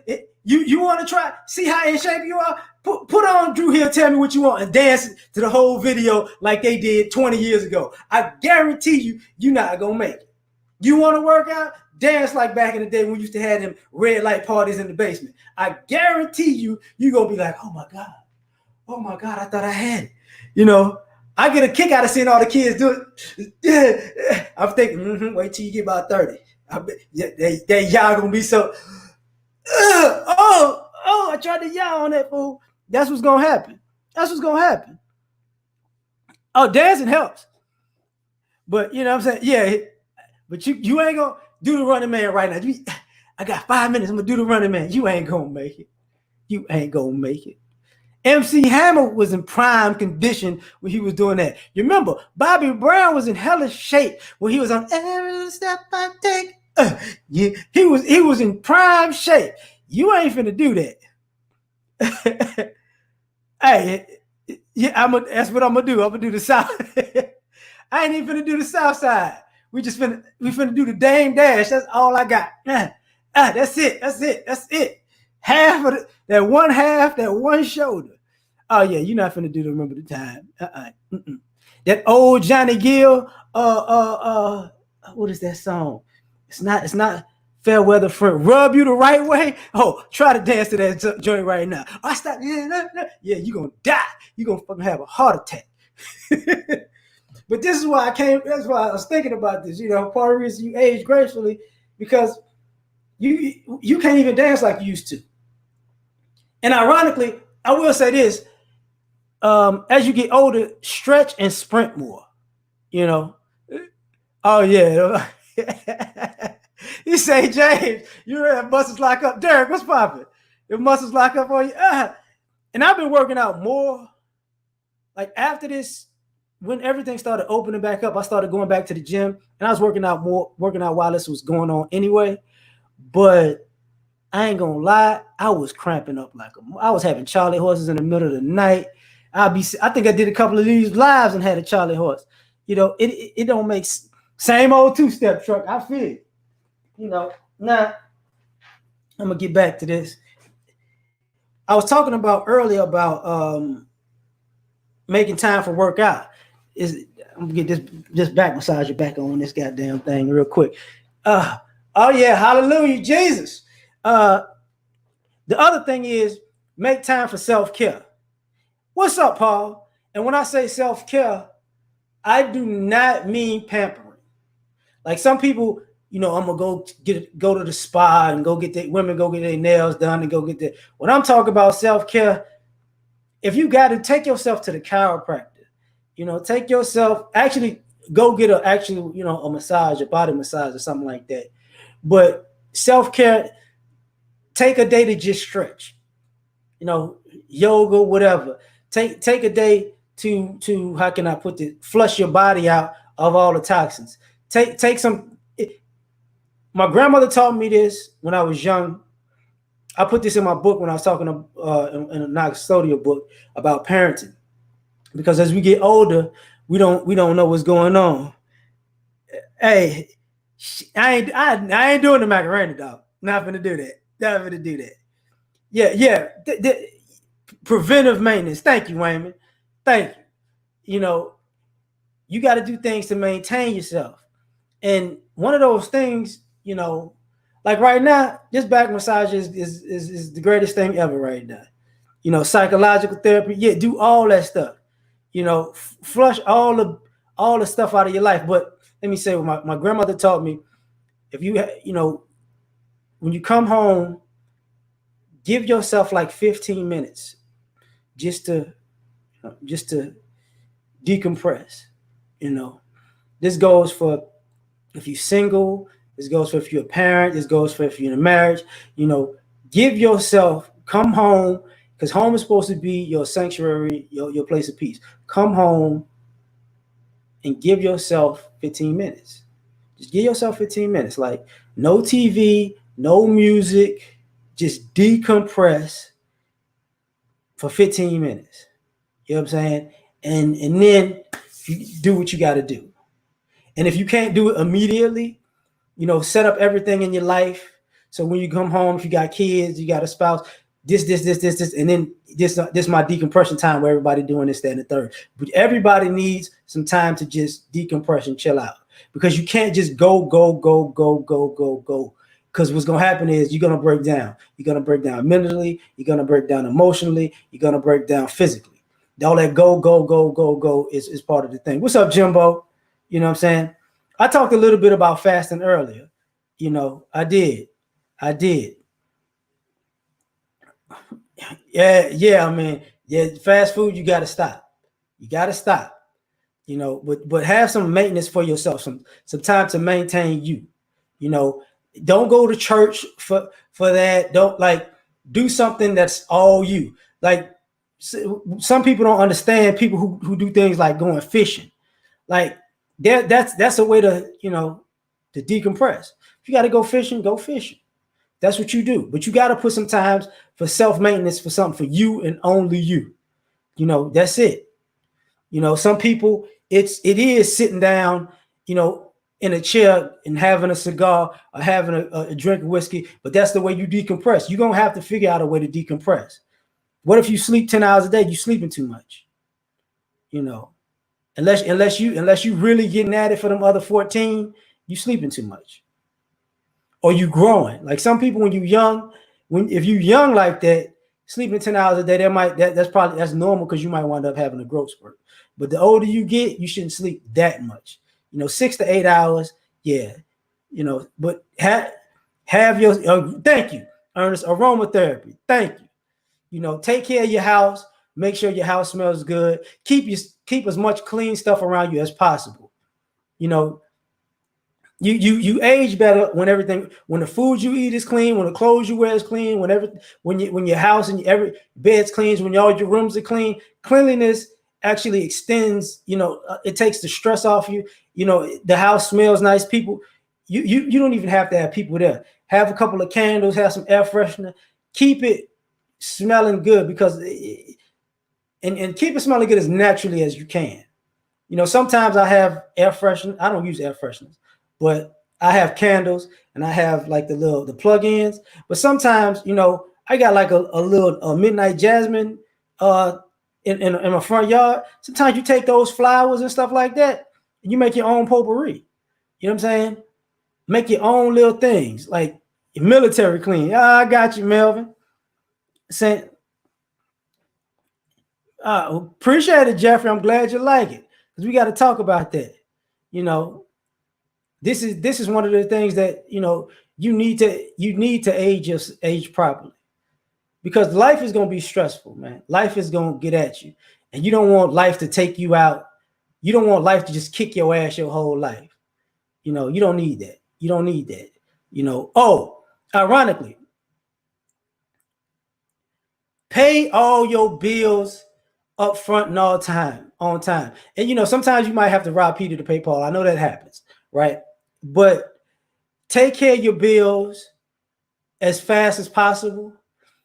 you want to try, see how in shape you are? Put on Drew Hill, Tell Me What You Want, and dance to the whole video like they did 20 years ago. I guarantee you, you're not going to make it. You want to work out? Dance like back in the day when we used to have them red light parties in the basement. I guarantee you, you're going to be like, oh my God, I thought I had it. You know, I get a kick out of seeing all the kids do it. I'm thinking, wait till you get about 30. Y'all going to be so, I tried to yell on that fool. That's what's gonna happen. Oh, dancing helps. But you know what I'm saying? Yeah, but you ain't gonna do the running man right now. I got 5 minutes. I'm gonna do the running man. You ain't gonna make it. MC Hammer was in prime condition when he was doing that. You remember, Bobby Brown was in hella shape when he was on every step I take. Yeah, he was in prime shape. You ain't finna do that. Hey, yeah, that's what I'm gonna do. I'm gonna do the South. I ain't even finna do the South Side. We finna do the Dame Dash. That's all I got. That's it. Half of that one shoulder. Oh yeah, you're not finna do the Remember the Time. That old Johnny Gill. What is that song? It's not Fair Weather Friend. Rub You the Right Way. Oh, try to dance to that joint right now. I stop. Yeah, you're gonna die. You're gonna fucking have a heart attack. But this is why that's why I was thinking about this. You know, part of the reason you age gracefully, because you can't even dance like you used to. And ironically, I will say this, as you get older, stretch and sprint more. You know. Oh yeah. You say, James, you have muscles lock up. Derek, what's popping? Your muscles lock up on you. And I've been working out more. Like after this, when everything started opening back up, I started going back to the gym, and I was working out while this was going on anyway. But I ain't gonna lie, I was cramping up I was having Charlie horses in the middle of the night. I think I did a couple of these lives and had a Charlie horse. You know, it don't make same old two-step truck. I feel it. You know, now I'm gonna get back to this. I was talking about earlier about making time for workout. I'm gonna get this back massager back on this goddamn thing real quick. Oh yeah, hallelujah, Jesus. The other thing is make time for self-care. What's up, Paul? And when I say self-care, I do not mean pampering. Like some people, you know, I'm gonna go to the spa and go get their nails done and go get that. When I'm talking about self-care, if you got to take yourself to the chiropractor, you know, actually go get a massage, a body massage or something like that. But self-care, take a day to just stretch, you know, yoga, whatever. Take a day to how can I put it? Flush your body out of all the toxins. Take some. My grandmother taught me this when I was young. I put this in my book when I was talking in a non-custodial book about parenting, because as we get older, we don't know what's going on. Hey, I ain't doing the macaroni, dog. Not gonna do that. Not gonna do that. Yeah, yeah. Preventive maintenance. Thank you, Wayman. Thank you. You got to do things to maintain yourself. And one of those things, like right now, this back massage is the greatest thing ever right now. Psychological therapy, yeah, do all that stuff. Flush all the stuff out of your life. But let me say, what my grandmother taught me: if when you come home, give yourself like 15 minutes just to decompress. You know, this goes for if you're single, this goes for if you're a parent, this goes for if you're in a marriage. Give yourself, come home, because home is supposed to be your sanctuary, your place of peace. Come home and give yourself 15 minutes. Just give yourself 15 minutes. Like no TV, no music, just decompress for 15 minutes. You know what I'm saying? And then you do what you got to do. And if you can't do it immediately, set up everything in your life. So when you come home, if you got kids, you got a spouse, this, and then this my decompression time where everybody doing this, that, and the third. But everybody needs some time to just decompress and chill out because you can't just go. Because what's gonna happen is you're gonna break down. You're gonna break down mentally. You're gonna break down emotionally. You're gonna break down physically. All that go is part of the thing. What's up, Jimbo? You know what I'm saying? I talked a little bit about fasting earlier. I did. Yeah. I mean, yeah, fast food, you got to stop. You got to stop. But have some maintenance for yourself, some time to maintain you. Don't go to church for that. Don't do something that's all you. Like some people don't understand people who do things like going fishing. Like that's a way to decompress. If you got to go fishing, go fishing. That's what you do. But you got to put some time for self-maintenance, for something for you and only you. That's it. Some people it is sitting down, in a chair and having a cigar or having a drink of whiskey, but that's the way you decompress. You're gonna have to figure out a way to decompress. What if you sleep 10 hours a day? You're sleeping too much. Unless you really getting at it for them other 14, you sleeping too much. Or you growing. Like some people when you're young, if you're young like that, sleeping 10 hours a day, that's normal because you might wind up having a growth spurt. But the older you get, you shouldn't sleep that much. 6 to 8 hours, yeah. But have your thank you, Ernest, aromatherapy. Thank you. Take care of your house. Make sure your house smells good. Keep as much clean stuff around you as possible. You age better when the food you eat is clean, when the clothes you wear is clean, when your house and every bed's clean, when all your rooms are clean. Cleanliness actually extends. It takes the stress off you. The house smells nice. People, you don't even have to have people there. Have a couple of candles. Have some air freshener. Keep it smelling good because. And keep it smelling good as naturally as you can. Sometimes I have air freshener. I don't use air fresheners, but I have candles and I have like the plug-ins. But sometimes, I got like a midnight jasmine in my front yard. Sometimes you take those flowers and stuff like that and you make your own potpourri. You know what I'm saying? Make your own little things like military clean. I got you, Melvin. Saying, appreciate it, Jeffrey. I'm glad you like it because we got to talk about that. This is one of the things that you need to age properly because life is going to be stressful, man. Life is going to get at you, and you don't want life to take you out. You don't want life to just kick your ass your whole life. You don't need that. You don't need that. Oh, ironically, pay all your bills up front and on time. And sometimes you might have to rob Peter to pay Paul. I know that happens, right? But take care of your bills as fast as possible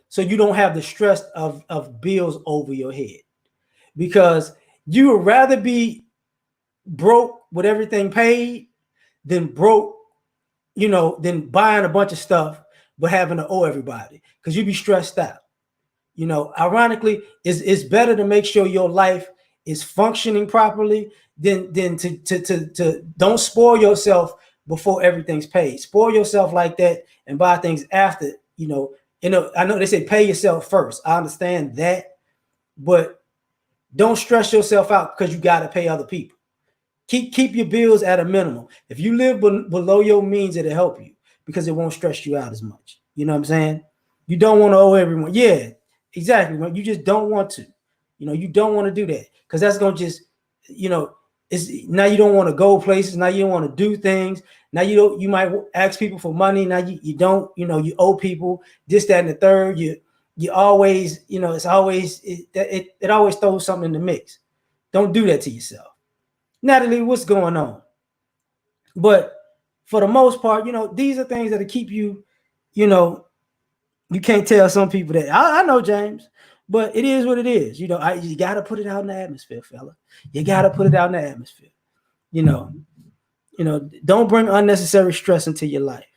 so you don't have the stress of bills over your head. Because you would rather be broke with everything paid than broke, than buying a bunch of stuff but having to owe everybody, because you be stressed out. Ironically, it's better to make sure your life is functioning properly than to don't spoil yourself before everything's paid. Spoil yourself like that and buy things after. I know they say pay yourself first. I understand that, but don't stress yourself out because you got to pay other people. Keep your bills at a minimum. If you live below your means, it'll help you because it won't stress you out as much. You know what I'm saying? You don't want to owe everyone. Yeah, exactly. You just don't want to. You don't want to do that because that's gonna just, it's now you don't want to go places. Now you don't want to do things. Now you might ask people for money. Now you don't. You owe people this, that, and the third. You always, it's always it always throws something in the mix. Don't do that to yourself. Natalie, what's going on? But for the most part, these are things that'll keep you, you can't tell some people that. I know, James, but it is what it is. You got to put it out in the atmosphere, fella. You got to put it out in the atmosphere. Don't bring unnecessary stress into your life,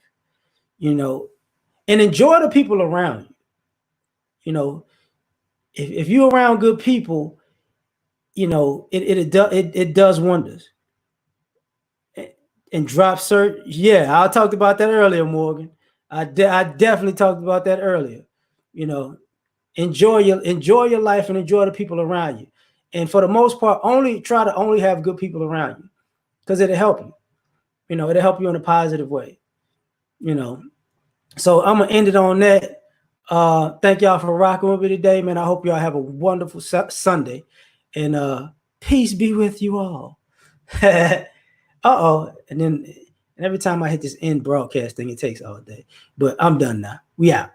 and enjoy the people around you. If you're around good people, it does wonders. And drop cert. Yeah, I talked about that earlier, Morgan. I definitely talked about that earlier. Enjoy your life and enjoy the people around you. And for the most part, try to have good people around you because it'll help you. It'll help you in a positive way. So I'm gonna end it on that. Thank y'all for rocking with me today, man. I hope y'all have a wonderful Sunday, and peace be with you all. And every time I hit this end broadcast thing, it takes all day. But I'm done now. We out.